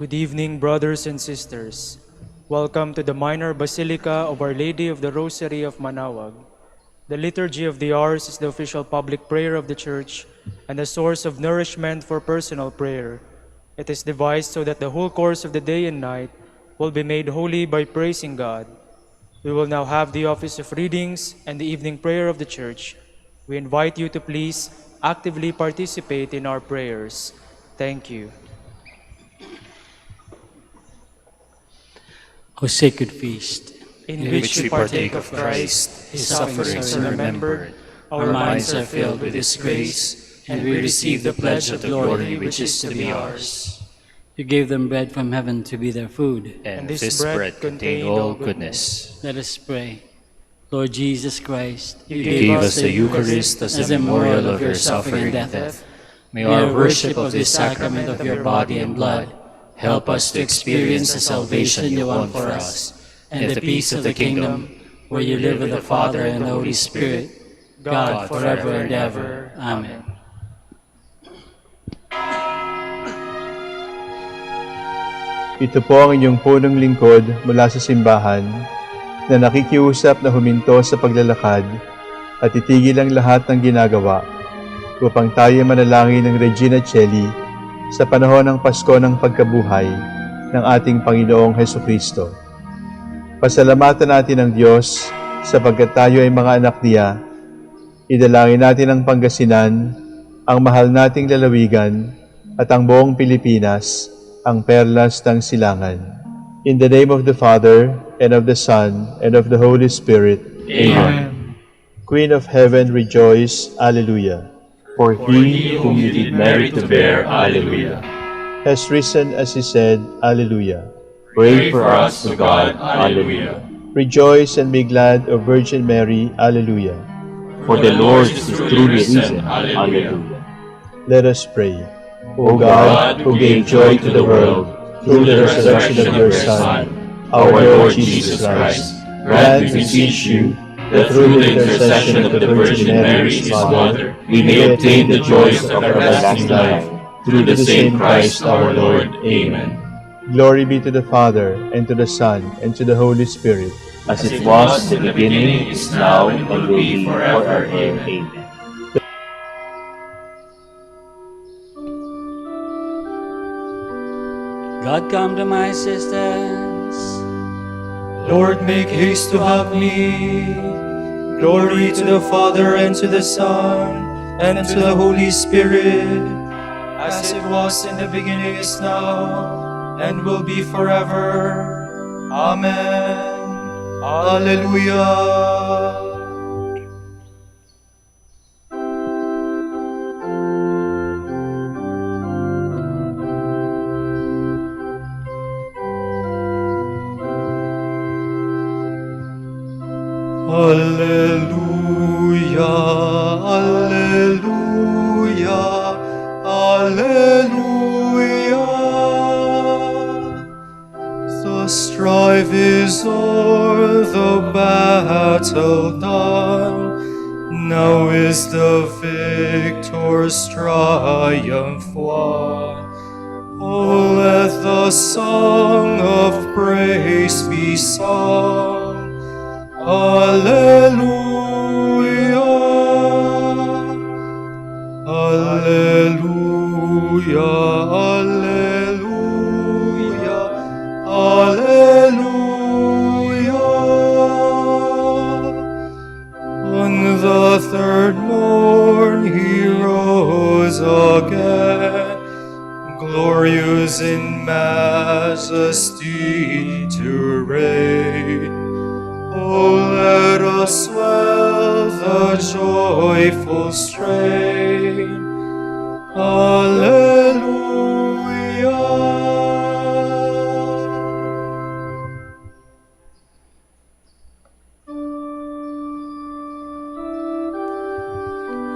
Good evening, brothers and sisters. Welcome to the Minor Basilica of Our Lady of the Rosary of Manaoag. The Liturgy of the Hours is the official public prayer of the Church and a source of nourishment for personal prayer. It is devised so that the whole course of the day and night will be made holy by praising God. We will now have the office of readings and the evening prayer of the Church. We invite you to please actively participate in our prayers. Thank you. O sacred feast, In which we partake of Christ, His sufferings are remembered, our minds are filled with His grace, and we receive the pledge of glory which is to be ours. you gave them bread from heaven to be their food. And this bread contained all goodness. Let us pray. Lord Jesus Christ, You You gave us the Eucharist as a memorial of your suffering and death. May our worship of this sacrament of your body and blood help us to experience the salvation you won for us, and the peace of the kingdom, where you live with the Father and the Holy Spirit, God forever and ever. Amen. Ito po ang inyong punong lingkod mula sa simbahan na nakikiusap na huminto sa paglalakad at itigil ang lahat ng ginagawa upang tayo manalangin ng Regina Coeli sa panahon ng Pasko ng pagkabuhay ng ating Panginoong Hesukristo. Pasalamatan natin ang Diyos sapagkat tayo ay mga anak niya. Idalangin natin ang Pangasinan, ang mahal nating lalawigan at ang buong Pilipinas, ang perlas ng silangan. In the name of the Father, and of the Son, and of the Holy Spirit. Amen. Queen of Heaven, rejoice. Alleluia. For he whom you did merit to bear, Alleluia, Has risen as he said. Alleluia. pray for us to God, Alleluia. Rejoice and be glad, O Virgin Mary. Alleluia. For the Lord is truly risen, Alleluia. Let us pray. O God, who gave joy to the world through the resurrection of your Son, our Lord Jesus Christ, grant, we beseech you, that through the intercession of the Virgin Mary, His Mother, we may obtain the joys of everlasting life, through the same Christ our Lord. Amen. Glory be to the Father, and to the Son, and to the Holy Spirit. As it was in the beginning, is now, and will be forever. Amen. God, come to my assistance. Lord, make haste to help me. Glory to the Father, and to the Son, and to the Holy Spirit, as it was in the beginning, is now, and will be forever. Amen. Alleluia. Alleluia, alleluia, alleluia. The strife is o'er, the battle done. Now is the victor's triumph won. Oh, let the song of praise be sung. Alleluia, alleluia, alleluia, alleluia. On the third morn he rose again, glorious in majesty to reign. Oh, let us swell the joyful strain. Alleluia.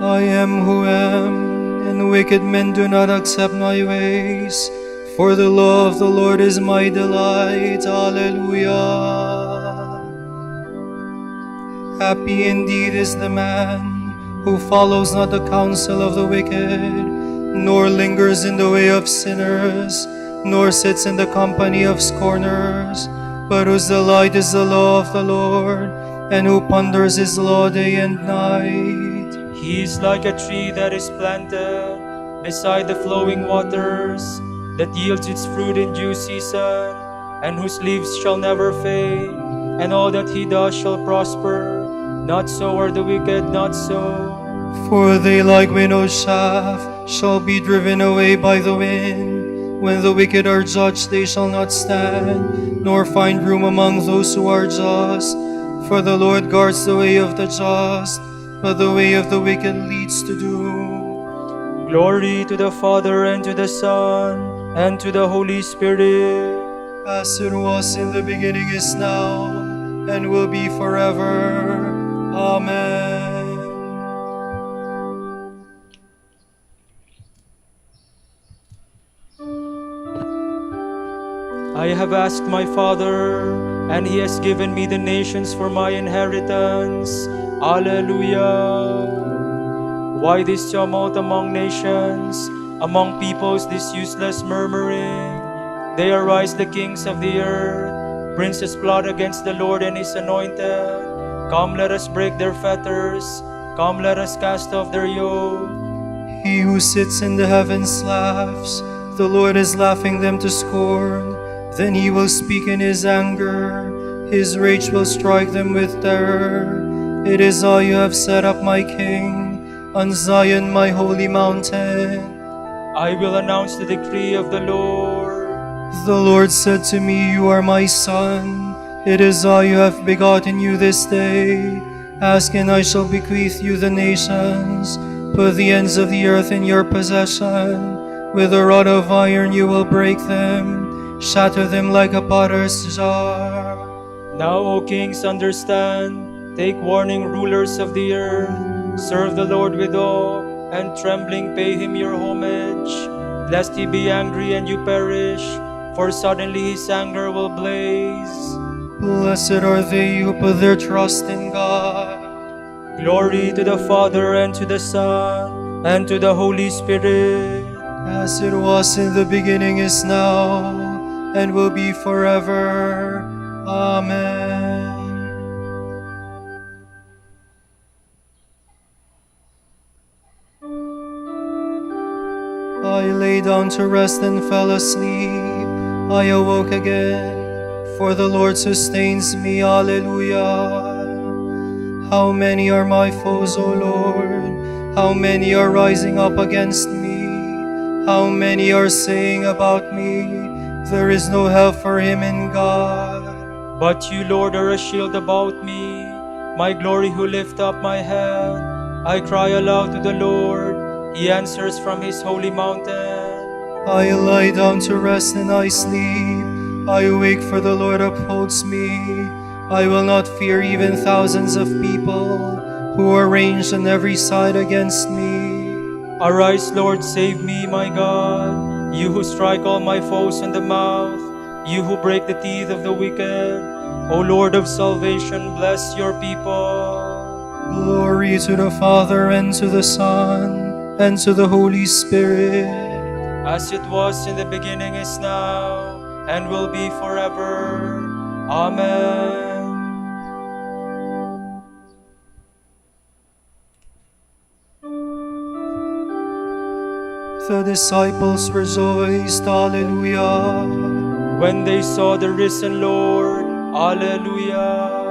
I am who am, and wicked men do not accept my ways. For the law of the Lord is my delight. Alleluia. Happy indeed is the man who follows not the counsel of the wicked, nor lingers in the way of sinners, nor sits in the company of scorners, but whose delight is the law of the Lord, and who ponders his law day and night. He is like a tree that is planted beside the flowing waters, that yields its fruit in due season, and whose leaves shall never fade, and all that he does shall prosper. Not so are the wicked, not so. For they like winnowed chaff shall be driven away by the wind. When the wicked are judged, they shall not stand, nor find room among those who are just. For the Lord guards the way of the just, but the way of the wicked leads to doom. Glory to the Father, and to the Son, and to the Holy Spirit. As it was in the beginning, is now, and will be forever. Amen. I have asked my Father, and he has given me the nations for my inheritance. Alleluia. Why this tumult among nations, among peoples this useless murmuring? They arise the kings of the earth, princes plot against the Lord and his anointed. Come, let us break their fetters, come, let us cast off their yoke. He who sits in the heavens laughs, the Lord is laughing them to scorn. Then he will speak in his anger, his rage will strike them with terror. It is I who have set up my King, on Zion my holy mountain. I will announce the decree of the Lord. The Lord said to me, You are my son, it is I who have begotten you this day. Ask and I shall bequeath you the nations, put the ends of the earth in your possession. With a rod of iron you will break them, shatter them like a potter's jar. Now, O kings, understand, take warning, rulers of the earth. Serve the Lord with awe, and trembling pay him your homage. Lest he be angry and you perish, for suddenly his anger will blaze. Blessed are they who put their trust in God. Glory to the Father, and to the Son, and to the Holy Spirit. As it was in the beginning, is now, and will be forever. Amen. I lay down to rest and fell asleep. I awoke again, for the Lord sustains me. Alleluia. How many are my foes, O Lord? How many are rising up against me? How many are saying about me, there is no help for him in God? But you, Lord, are a shield about me, my glory who lift up my head. I cry aloud to the Lord, he answers from his holy mountain. I lie down to rest and I sleep. I awake, for the Lord upholds me. I will not fear even thousands of people who are ranged on every side against me. Arise, Lord, save me, my God. You who strike all my foes in the mouth, you who break the teeth of the wicked. O Lord of salvation, bless your people. Glory to the Father, and to the Son, and to the Holy Spirit. As it was in the beginning, is now, and will be forever. Amen. The disciples rejoiced, Alleluia. When they saw the risen Lord, Alleluia.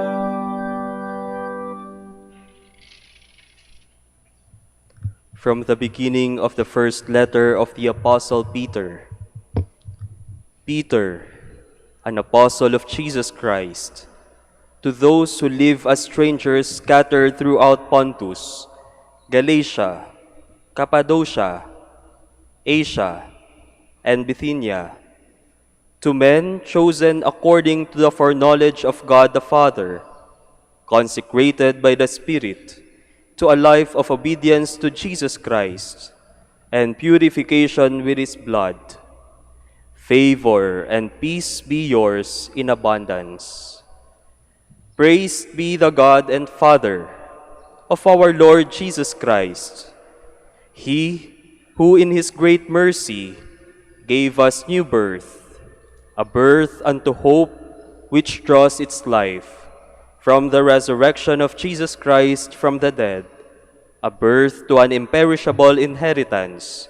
From the beginning of the first letter of the Apostle Peter. Peter, an apostle of Jesus Christ, to those who live as strangers scattered throughout Pontus, Galatia, Cappadocia, Asia, and Bithynia, to men chosen according to the foreknowledge of God the Father, consecrated by the Spirit, to a life of obedience to Jesus Christ, and purification with His blood. Favor and peace be yours in abundance. Praised be the God and Father of our Lord Jesus Christ. He who in His great mercy gave us new birth, a birth unto hope which draws its life from the resurrection of Jesus Christ from the dead, a birth to an imperishable inheritance,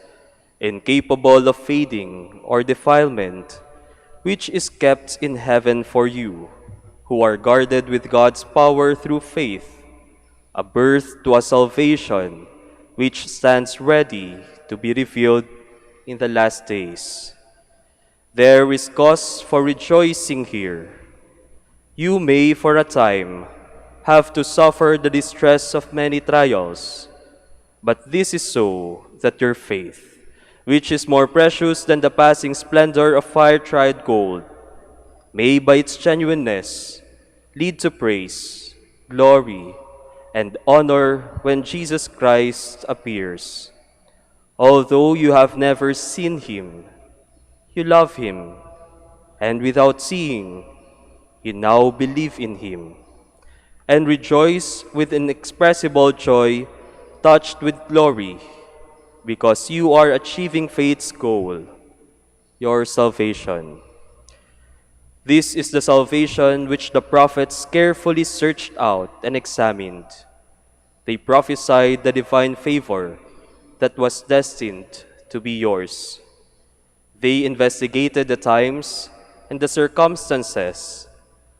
incapable of fading or defilement, which is kept in heaven for you, who are guarded with God's power through faith, a birth to a salvation which stands ready to be revealed in the last days. There is cause for rejoicing here. You may, for a time, have to suffer the distress of many trials, but this is so that your faith, which is more precious than the passing splendor of fire-tried gold, may by its genuineness lead to praise, glory, and honor when Jesus Christ appears. Although you have never seen him, you love him, and without seeing, you now believe in him, and rejoice with inexpressible joy, touched with glory, because you are achieving faith's goal, your salvation. This is the salvation which the prophets carefully searched out and examined. They prophesied the divine favor that was destined to be yours. They investigated the times and the circumstances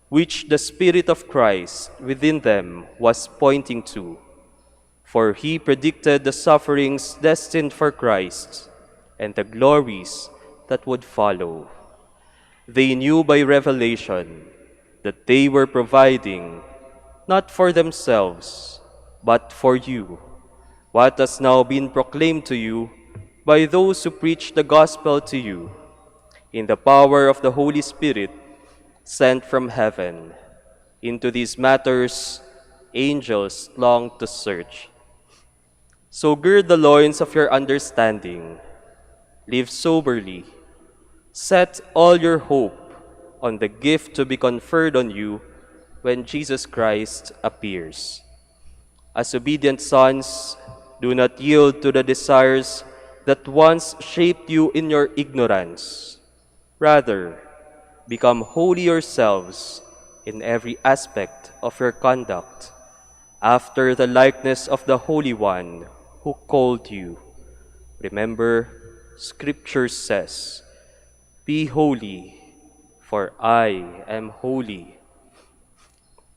which the Spirit of Christ within them was pointing to, for he predicted the sufferings destined for Christ and the glories that would follow. They knew by revelation that they were providing, not for themselves, but for you, what has now been proclaimed to you by those who preach the gospel to you, in the power of the Holy Spirit sent from heaven. Into these matters angels long to search. So gird the loins of your understanding, live soberly, set all your hope on the gift to be conferred on you when Jesus Christ appears. As obedient sons, do not yield to the desires that once shaped you in your ignorance. Rather, become holy yourselves in every aspect of your conduct, after the likeness of the Holy One who called you. Remember, Scripture says, "Be holy, for I am holy."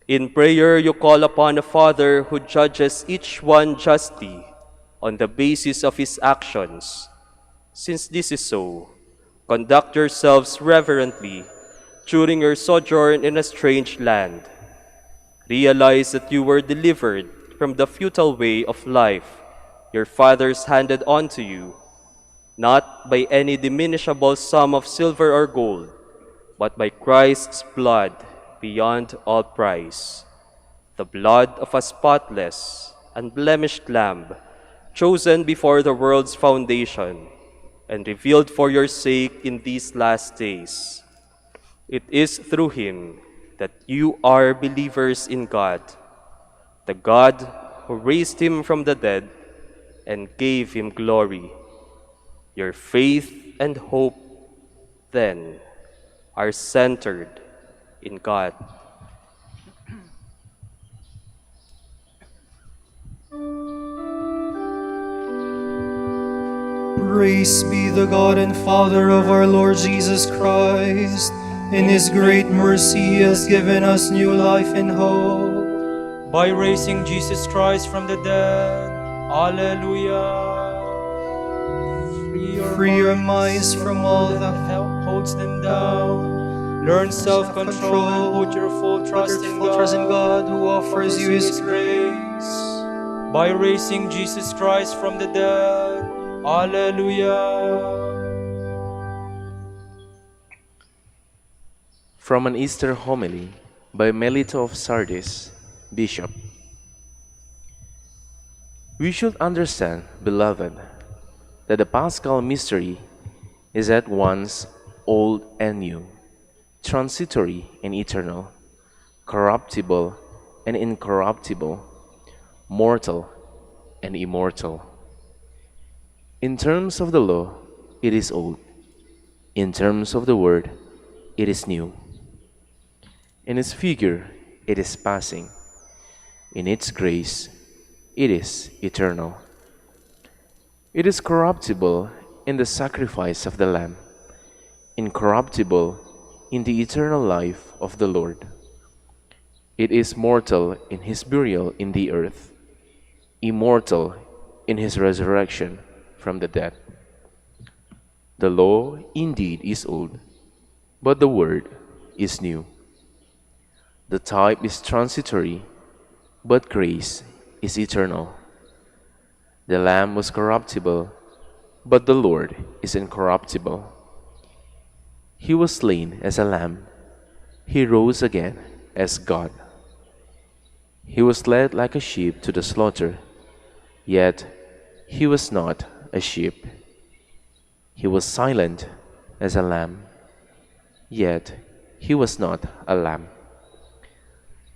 In prayer, you call upon a Father who judges each one justly on the basis of his actions. Since this is so, conduct yourselves reverently during your sojourn in a strange land. Realize that you were delivered from the futile way of life your fathers handed on to you, not by any diminishable sum of silver or gold, but by Christ's blood beyond all price, the blood of a spotless, unblemished Lamb, chosen before the world's foundation, and revealed for your sake in these last days. It is through him that you are believers in God, the God who raised him from the dead and gave him glory. Your faith and hope, then, are centered in God. Praise be the God and Father of our Lord Jesus Christ. In his great mercy, he has given us new life and hope. By raising Jesus Christ from the dead, Alleluia. Free your minds from all that holds them down. Learn self-control and put your full trust in God, who offers you his grace. By raising Jesus Christ from the dead, Alleluia. From an Easter homily by Melito of Sardis, Bishop. We should understand, beloved, that the Paschal mystery is at once old and new, transitory and eternal, corruptible and incorruptible, mortal and immortal. In terms of the law, it is old, In terms of the word, it is new. In its figure, it is passing. In its grace, it is eternal. It is corruptible in the sacrifice of the Lamb, incorruptible in the eternal life of the Lord. It is mortal in his burial in the earth, immortal in his resurrection from the dead. The law indeed is old, but the word is new. The type is transitory, but grace is eternal. The Lamb was corruptible, but the Lord is incorruptible. He was slain as a lamb. He rose again as God. He was led like a sheep to the slaughter, yet he was not a sheep. He was silent as a lamb, yet he was not a lamb.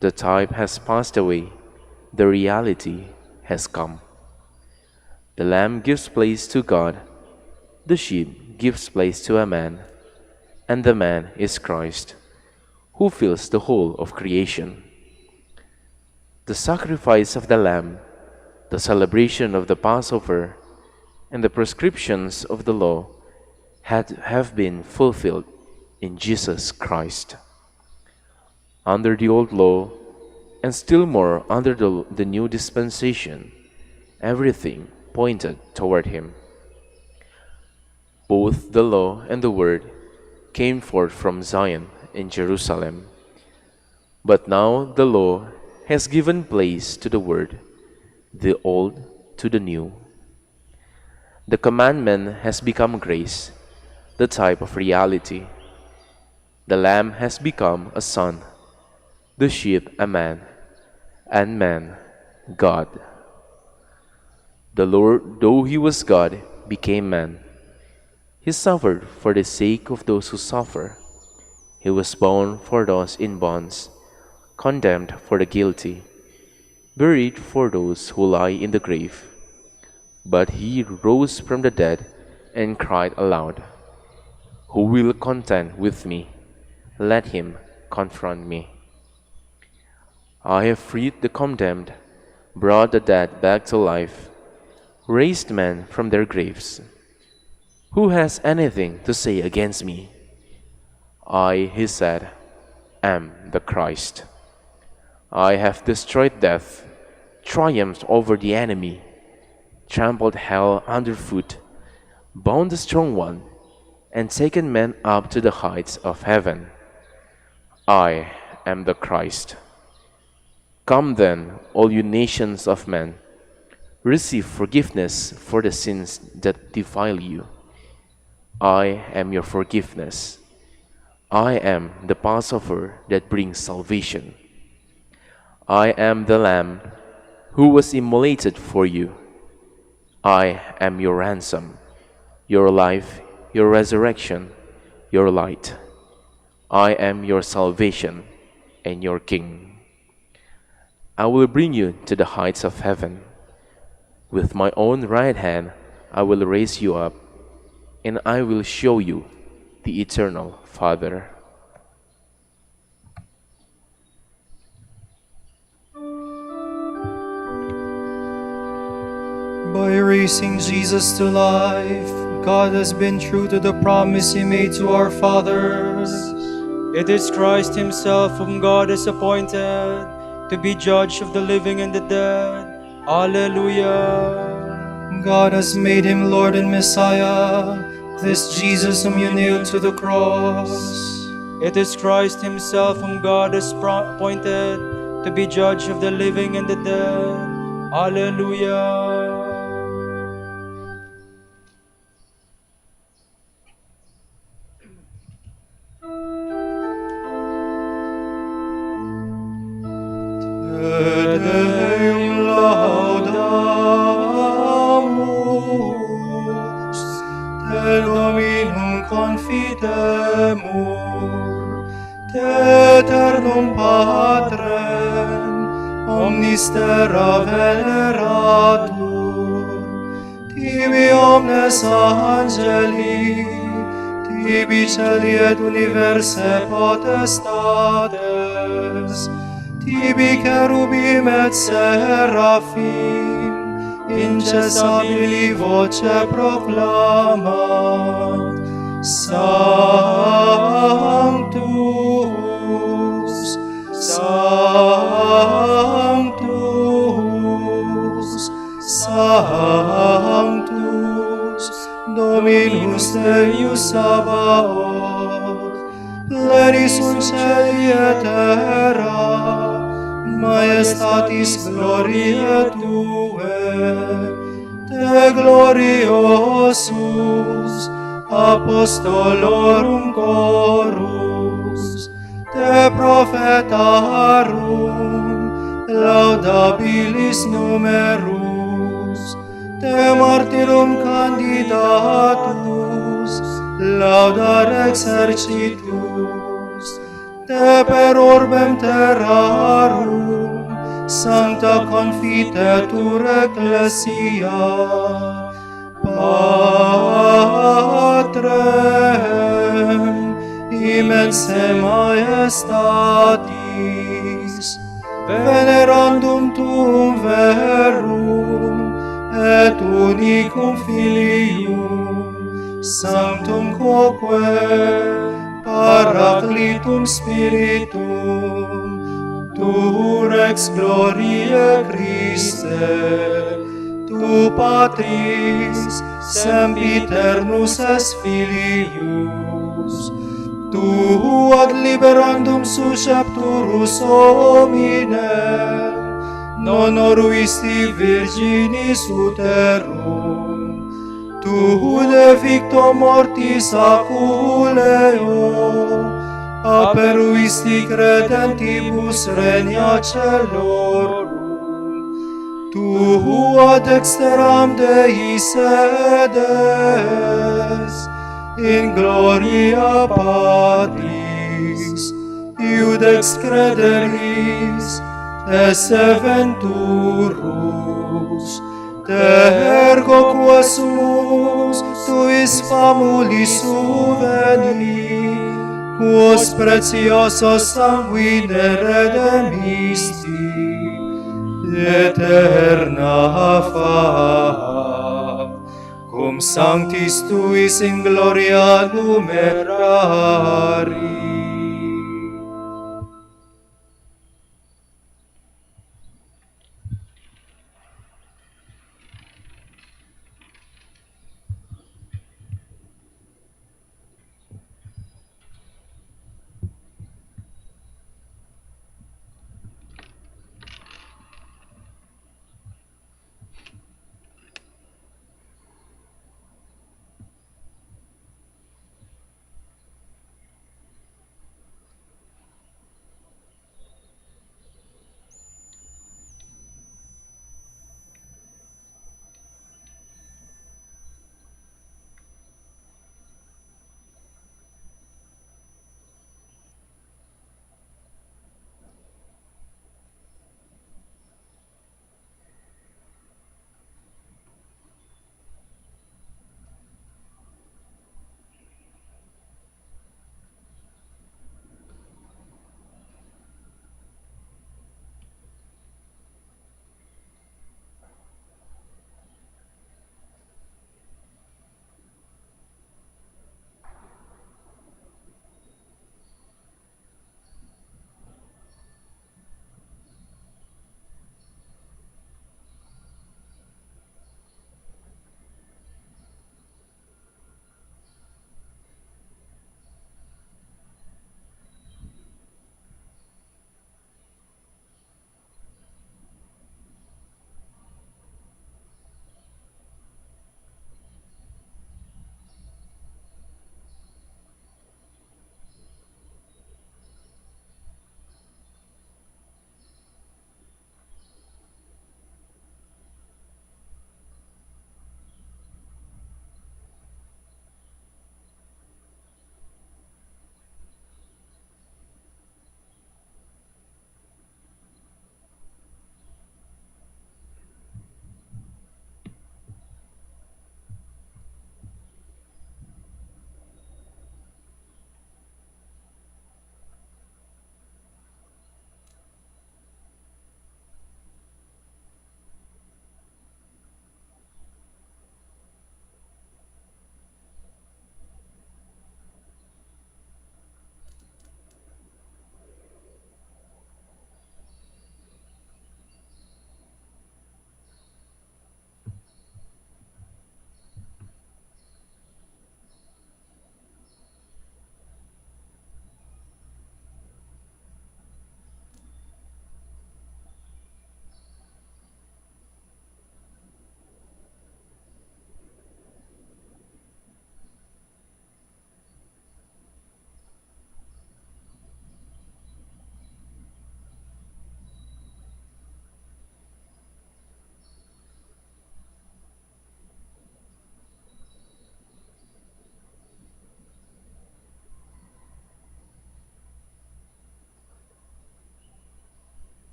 The type has passed away, the reality has come. The lamb gives place to God, the sheep gives place to a man, and the man is Christ, who fills the whole of creation. The sacrifice of the lamb, the celebration of the Passover, and the prescriptions of the law have been fulfilled in Jesus Christ. Under the old law, and still more under the new dispensation, everything pointed toward him. Both the law and the word came forth from Zion in Jerusalem. But now the law has given place to the word, the old to the new. The commandment has become grace, the type of reality. The lamb has become a son, the sheep a man, and man God. The Lord, though he was God, became man. He suffered for the sake of those who suffer. He was bound for those in bonds, condemned for the guilty, buried for those who lie in the grave. But he rose from the dead and cried aloud, "Who will contend with me? Let him confront me." I have freed the condemned, brought the dead back to life, raised men from their graves. Who has anything to say against me? I, he said, am the Christ. I have destroyed death, triumphed over the enemy, trampled hell underfoot, bound the strong one, and taken men up to the heights of heaven. I am the Christ. Come then, all you nations of men, receive forgiveness for the sins that defile you. I am your forgiveness. I am the Passover that brings salvation. I am the Lamb who was immolated for you. I am your ransom, your life, your resurrection, your light. I am your salvation and your King. I will bring you to the heights of heaven. With my own right hand I will raise you up, and I will show you the eternal Father. By raising Jesus to life, God has been true to the promise he made to our fathers. It is Christ himself whom God has appointed to be judge of the living and the dead. Alleluia. God has made him Lord and Messiah, this Jesus whom you nailed to the cross. It is Christ himself whom God has appointed to be judge of the living and the dead. Alleluia. Deum laudamus, te Dominum confidemur, te eternum Patrem, omnis terra veneratur, tibi omnes angeli, tibi celi et universe potestates, tibi cherubim et seraphim, incessabili voce proclamat, Sanctus, Sanctus, Sanctus, Dominus Deus Sabaoth, plenis sunt celi et terra, Maestatis gloriae Tue, Te gloriosus, apostolorum chorus, Te prophetarum, laudabilis numerus, Te martyrum candidatus, laudar exercitus, Te per orbem terrarum, sancta confitetur ecclesia, Patrem, immense maestatis, venerandum tuum verum, et unicum filium, sanctum quoque, Paraclitum Spiritum, Tu rex gloriae Christe, Tu Patris, sempiternus es Filius, Tu ad liberandum suscepturus hominem, non oruisti virginis uterum, Tu de victo mortis aculeo, aperuisti credentibus regna celorum, Tu ad dexteram Dei sedes, in gloria Patris, iudex crederis, esse venturus, Ergo quas sumus tuis famulis suveni, quos preciosos sanguine redemisti, eterna fac, cum sanctis tuis in gloria numerari.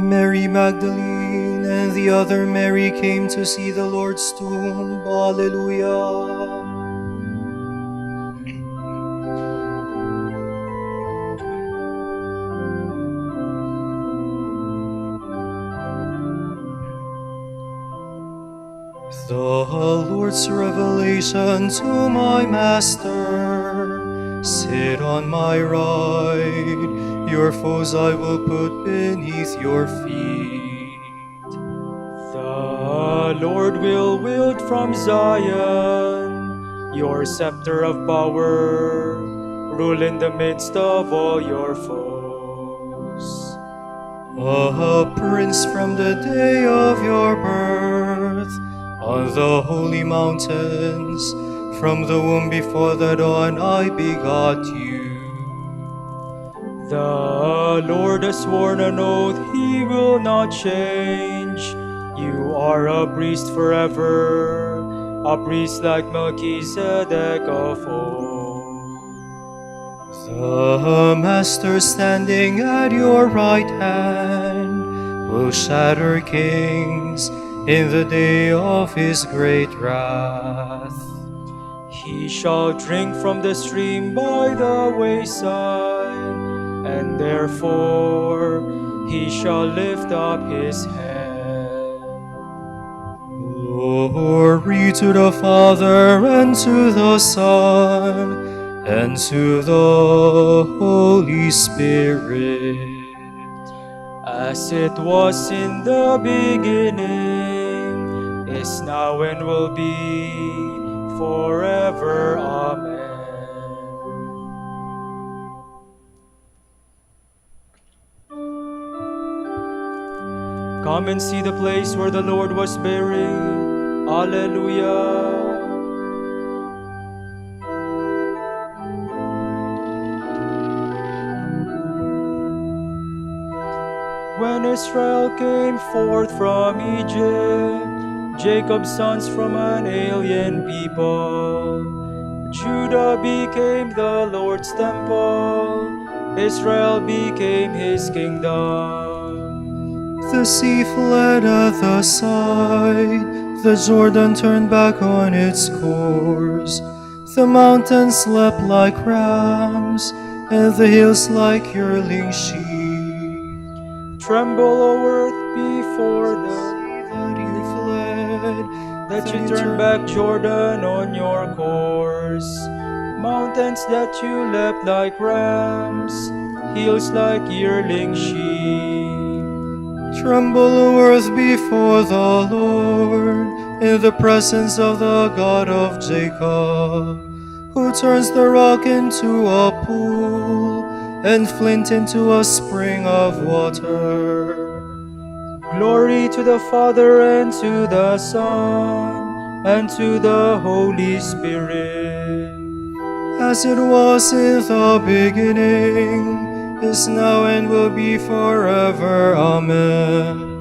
Mary Magdalene and the other Mary came to see the Lord's tomb. Alleluia. The Lord's revelation to my Master. Sit on my right, your foes I will put beneath your feet. The Lord will wield from Zion your scepter of power, rule in the midst of all your foes. A prince from the day of your birth, on the holy mountains, from the womb before the dawn I begot you. The Lord has sworn an oath he will not change. You are a priest forever, a priest like Melchizedek of old. The Master standing at your right hand will shatter kings in the day of his great wrath. He shall drink from the stream by the wayside, and therefore he shall lift up his head. Glory to the Father, and to the Son, and to the Holy Spirit. As it was in the beginning, is now and will be forever. Amen. Come and see the place where the Lord was buried. Alleluia. When Israel came forth from Egypt, Jacob's sons from an alien people, Judah became the Lord's temple, Israel became his kingdom. The sea fled at the sight, the Jordan turned back on its course. The mountains slept like rams, and the hills like yearling sheep. Tremble, O earth, before That you fled, that you turn back Jordan on your course. Mountains that you leapt like rams, hills like yearling sheep. Tremble, O earth, before the Lord, in the presence of the God of Jacob, who turns the rock into a pool, and flint into a spring of water. Glory to the Father, and to the Son, and to the Holy Spirit. As it was in the beginning, is now, and will be forever. Amen.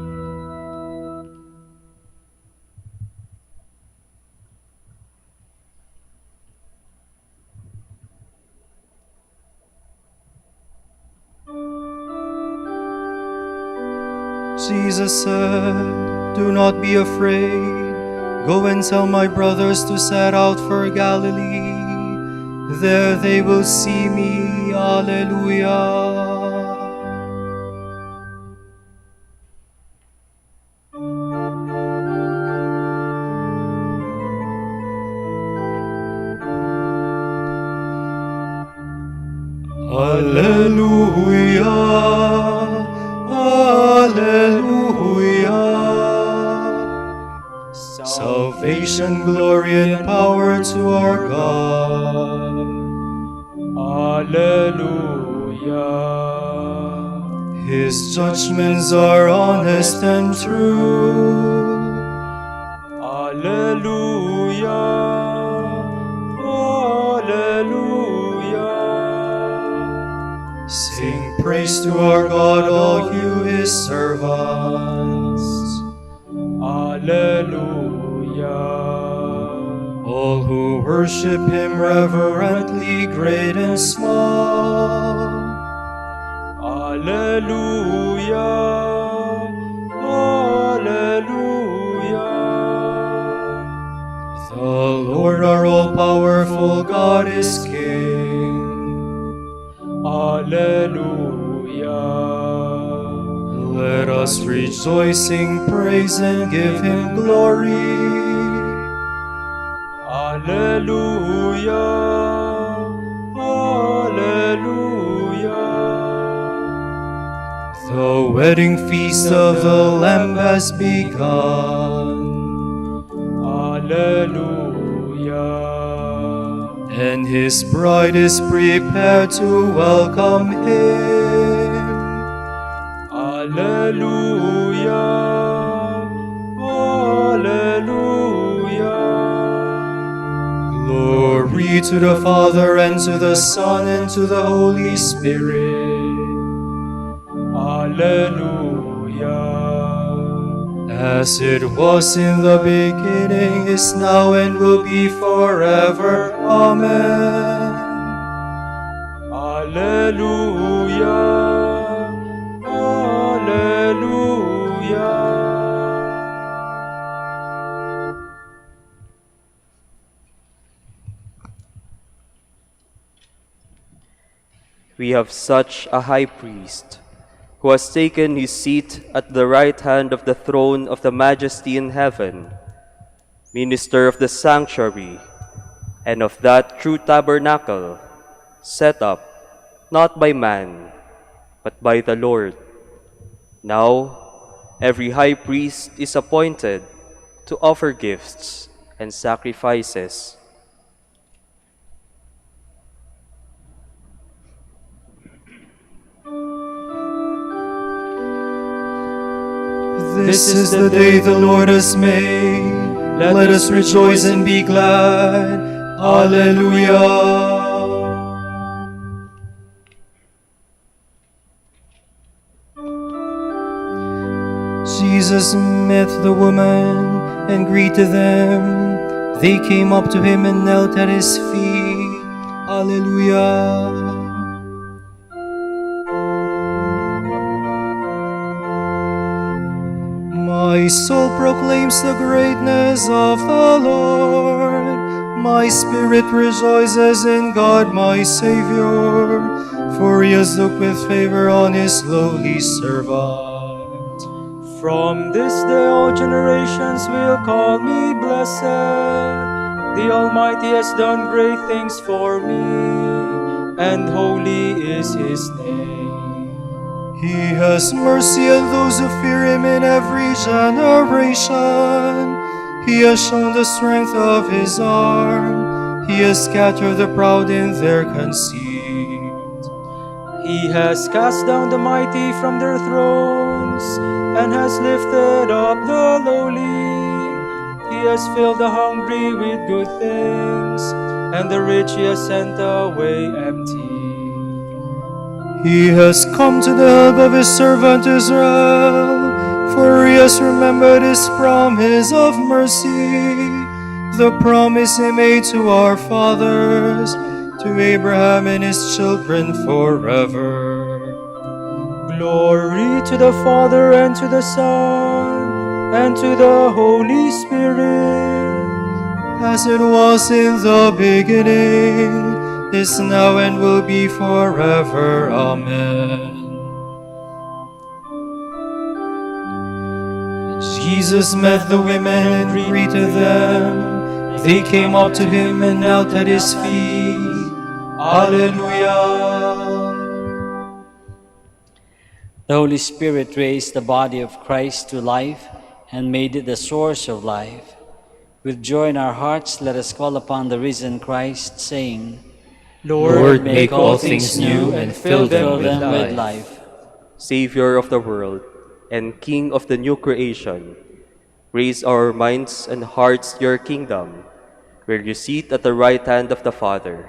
Jesus said, "Do not be afraid. Go and tell my brothers to set out for Galilee. There they will see me." Alleluia. Alleluia. Alleluia. Salvation, glory, and power to our God. Alleluia. His judgments are honest and true. Alleluia. Alleluia. Sing praise to our God, all you his servants. Alleluia. All who worship him reverently, great and small. Alleluia. wonderful God is King. Alleluia. Let us rejoicing praise and give him glory. Alleluia. Alleluia. The wedding feast of the Lamb has begun, Alleluia. and his bride is prepared to welcome him. Alleluia. Alleluia. Glory to the Father, and to the Son, and to the Holy Spirit. Alleluia. As it was in the beginning, is now, and will be forever. Amen. Alleluia. Alleluia. We have such a high priest who has taken his seat at the right hand of the throne of the Majesty in heaven, minister of the sanctuary and of that true tabernacle set up not by man but by the Lord. Now every high priest is appointed to offer gifts and sacrifices. This is the day the Lord has made. Let us rejoice and be glad. Alleluia. Jesus met the woman and greeted them. They came up to him and knelt at his feet. Alleluia. My soul proclaims the greatness of the Lord. My spirit rejoices in God my Savior, for he has looked with favor on his lowly servant. From this day all generations will call me blessed. The Almighty has done great things for me, and holy is his name. He has mercy on those who fear him in every generation. He has shown the strength of his arm. He has scattered the proud in their conceit. He has cast down the mighty from their thrones, and has lifted up the lowly. He has filled the hungry with good things, and the rich he has sent away empty. He has come to the help of his servant Israel, for he has remembered his promise of mercy, the promise he made to our fathers, to Abraham and his children forever. Glory to the Father, and to the Son, and to the Holy Spirit. As it was in the beginning, is now, and will be forever. Amen. Jesus met the women and greeted them. They came up to him and knelt at his feet. Alleluia. The Holy Spirit raised the body of Christ to life and made it the source of life. With joy in our hearts, let us call upon the risen Christ, saying, Lord, make all things new and fill them with life. Savior of the world and King of the new creation, raise our minds and hearts to your kingdom, where you sit at the right hand of the Father.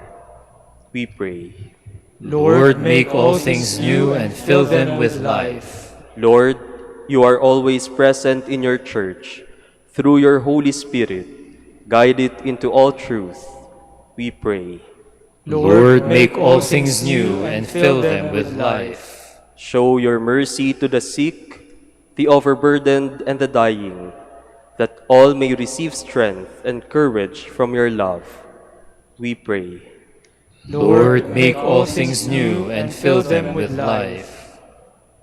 We pray. Lord, make all things new and fill them with life. Lord, you are always present in your church. Through your Holy Spirit, guide it into all truth. We pray. Lord, make all things new and fill them with life. Show your mercy to the sick, the overburdened, and the dying, that all may receive strength and courage from your love. We pray. Lord, make all things new and fill them with life.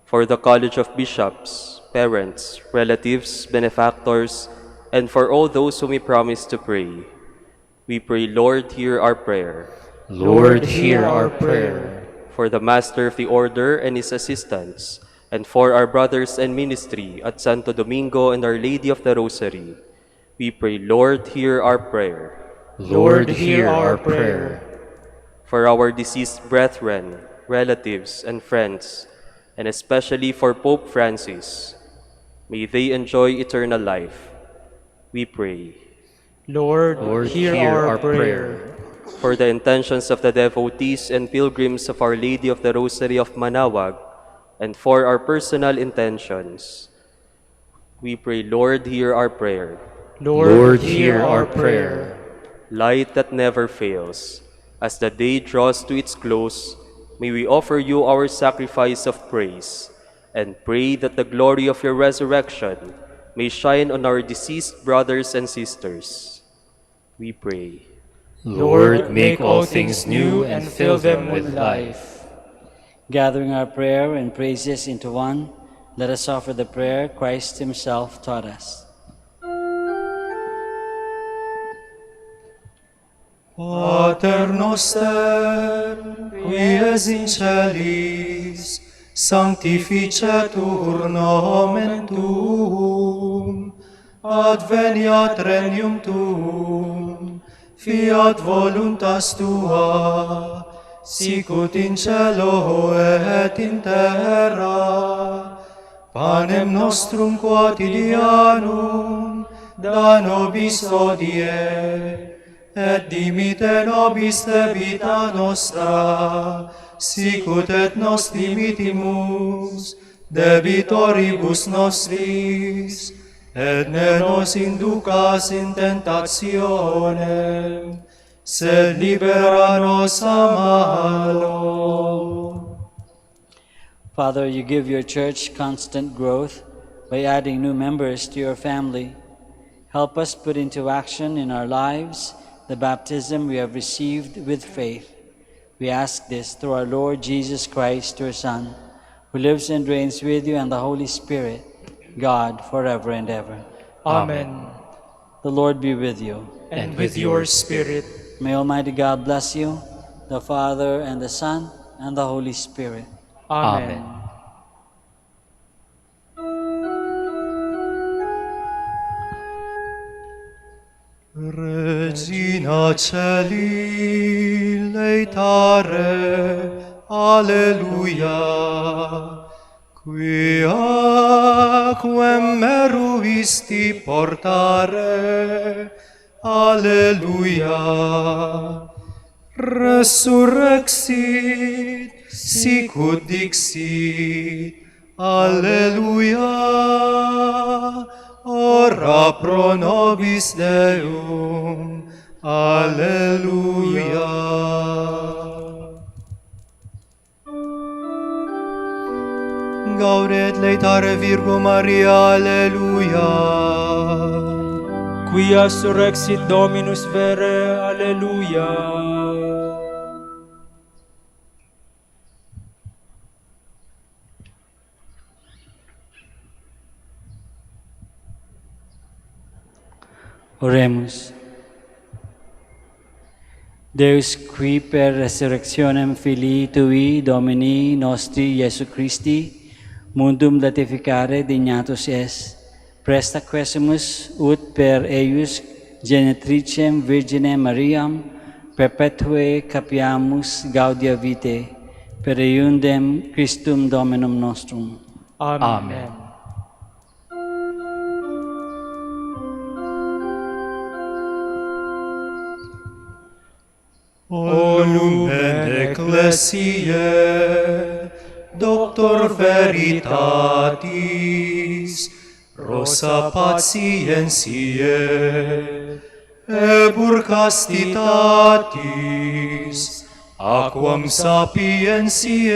For the College of Bishops, parents, relatives, benefactors, and for all those whom we promise to pray, we pray, Lord, hear our prayer. Lord, hear our prayer. For the Master of the Order and his assistants, and for our brothers in ministry at Santo Domingo and Our Lady of the Rosary, we pray, Lord, hear our prayer. Lord, hear our prayer. For our deceased brethren, relatives, and friends, and especially for Pope Francis, may they enjoy eternal life, we pray. Lord, Lord, hear our prayer. For the intentions of the devotees and pilgrims of Our Lady of the Rosary of Manaoag, and for our personal intentions, we pray, Lord, hear our prayer. Lord, hear our prayer. Light that never fails, as the day draws to its close, may we offer you our sacrifice of praise, and pray that the glory of your resurrection may shine on our deceased brothers and sisters. We pray. Lord, make all things new and fill them with life. Gathering our prayer and praises into one, let us offer the prayer Christ himself taught us. Pater noster, qui es in celis, sanctificetur nomen tuum, adveniat regnum tuum, fiat voluntas tua, sicut in cielo et in terra. Panem nostrum quotidianum da nobis hodie, et dimite nobis debita nostra, sicut et nos dimitimus debitoribus nostris, et ne nos inducas in tentationem, sed libera nos a malo. Father, you give your church constant growth by adding new members to your family. Help us put into action in our lives the baptism we have received with faith. We ask this through our Lord Jesus Christ, your Son, who lives and reigns with you and the Holy Spirit, God, forever and ever. Amen. The Lord be with you. And with your spirit. May Almighty God bless you, the Father, and the Son, and the Holy Spirit. Amen. Regina Celi, laetare, alleluia, quia quem meruisti portare, alleluia, resurrexit, sicut dixit, alleluia, ora pro nobis Deum, alleluia. Gaudet laetare Virgo Maria, alleluia. Quia surrexit Dominus vere, alleluia. Oremus. Deus qui per resurrectionem Filii Tui Domini nostri Iesu Christi mundum latificare dignatus es, presta quesimus ut per eius genitricem Virgine Mariam perpetue capiamus gaudia vitae, per eiundem Christum Dominum nostrum. Amen. O lumen ecclesiae, doctor veritatis, rosa patientiae, ebur castitatis, aquam sapientiae,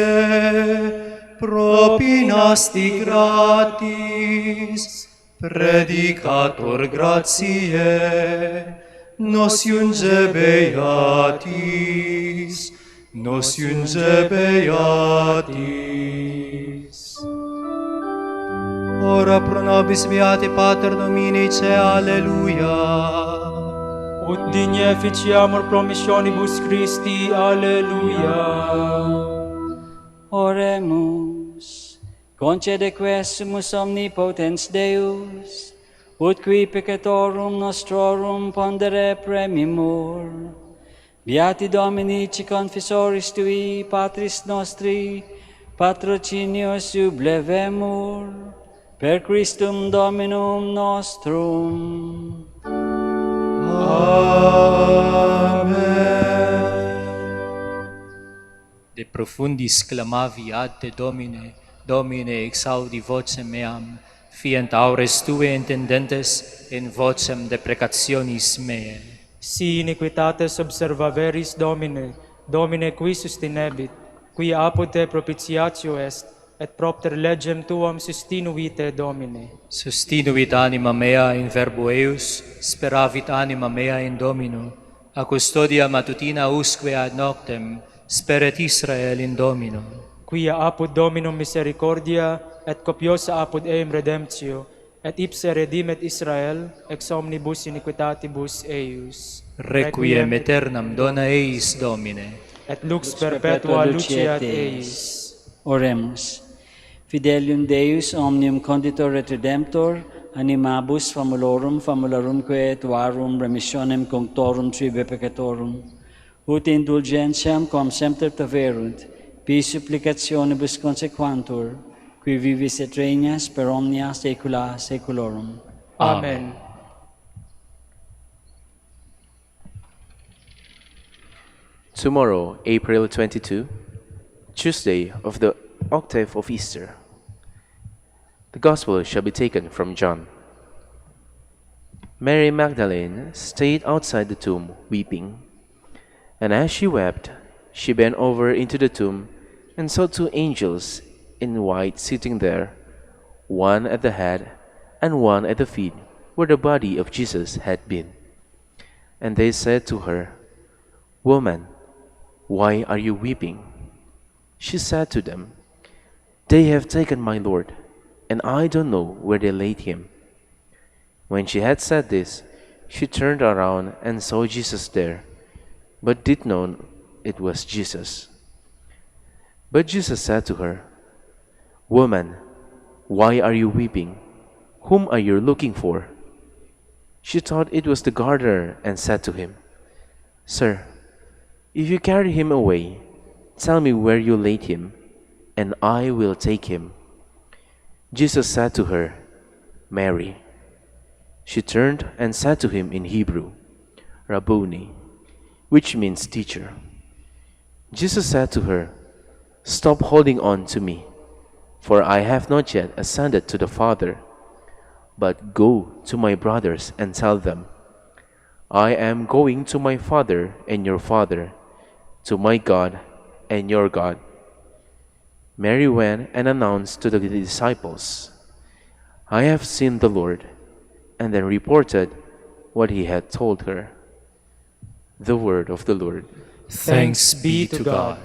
propinasti gratis, predicator gratiae, nos iunge beatis, nos iunge beatis. Ora pro nobis beati Pater Dominice, alleluia. Ut digne efficiamur promissionibus Christi, alleluia. Oremus. Concede quesumus omnipotens Deus, ut qui peccatorum nostrorum pondere premimur. Beati Dominici confessoris tui, Patris nostri, patrocinios sublevemur, per Christum Dominum nostrum. Amen. De profundis clamavi ad te Domine, Domine exaudi vocem meam, fient aures tue intendentes in vocem deprecationis meae. Si iniquitates observaveris Domine, Domine qui sustinebit, qui apud te propitiatio est, et propter legem tuam sustinuite, Domine. Sustinuit anima mea in verbo eius, speravit anima mea in Domino, a custodia matutina usque ad noctem, speret Israel in Domino. Quia apud Dominum misericordia, et copiosa apud eum redemptio, et ipse redimet Israel, ex omnibus iniquitatibus eius. Requiem aeternam dona eis Domine. Et lux perpetua luceat eis. Oremus. Fidelium Deus omnium conditor et redemptor, animabus famulorumque tuarum remissionem conctorum tribe peccatorum, ut indulgentiam quam semper taverunt, pi supplicationibus consequantur, qui vivis et regnas per omnia saecula saeculorum. Amen. Tomorrow, April 22, Tuesday of the octave of Easter, the Gospel shall be taken from John. Mary Magdalene stayed outside the tomb weeping, and as she wept, she bent over into the tomb and saw two angels in white sitting there, one at the head and one at the feet, where the body of Jesus had been. And they said to her, "Woman, why are you weeping?" She said to them, "They have taken my Lord, and I don't know where they laid him." When she had said this, she turned around and saw Jesus there, but did not know it was Jesus. But Jesus said to her, "Woman, why are you weeping? Whom are you looking for?" She thought it was the gardener and said to him, "Sir, if you carry him away, tell me where you laid him, and I will take him." Jesus said to her, "Mary." She turned and said to him in Hebrew, "Rabboni," which means teacher. Jesus said to her, "Stop holding on to me, for I have not yet ascended to the Father. But go to my brothers and tell them, I am going to my Father and your Father, to my God and your God." Mary went and announced to the disciples, "I have seen the Lord," and then reported what he had told her. The word of the Lord. Thanks be to God.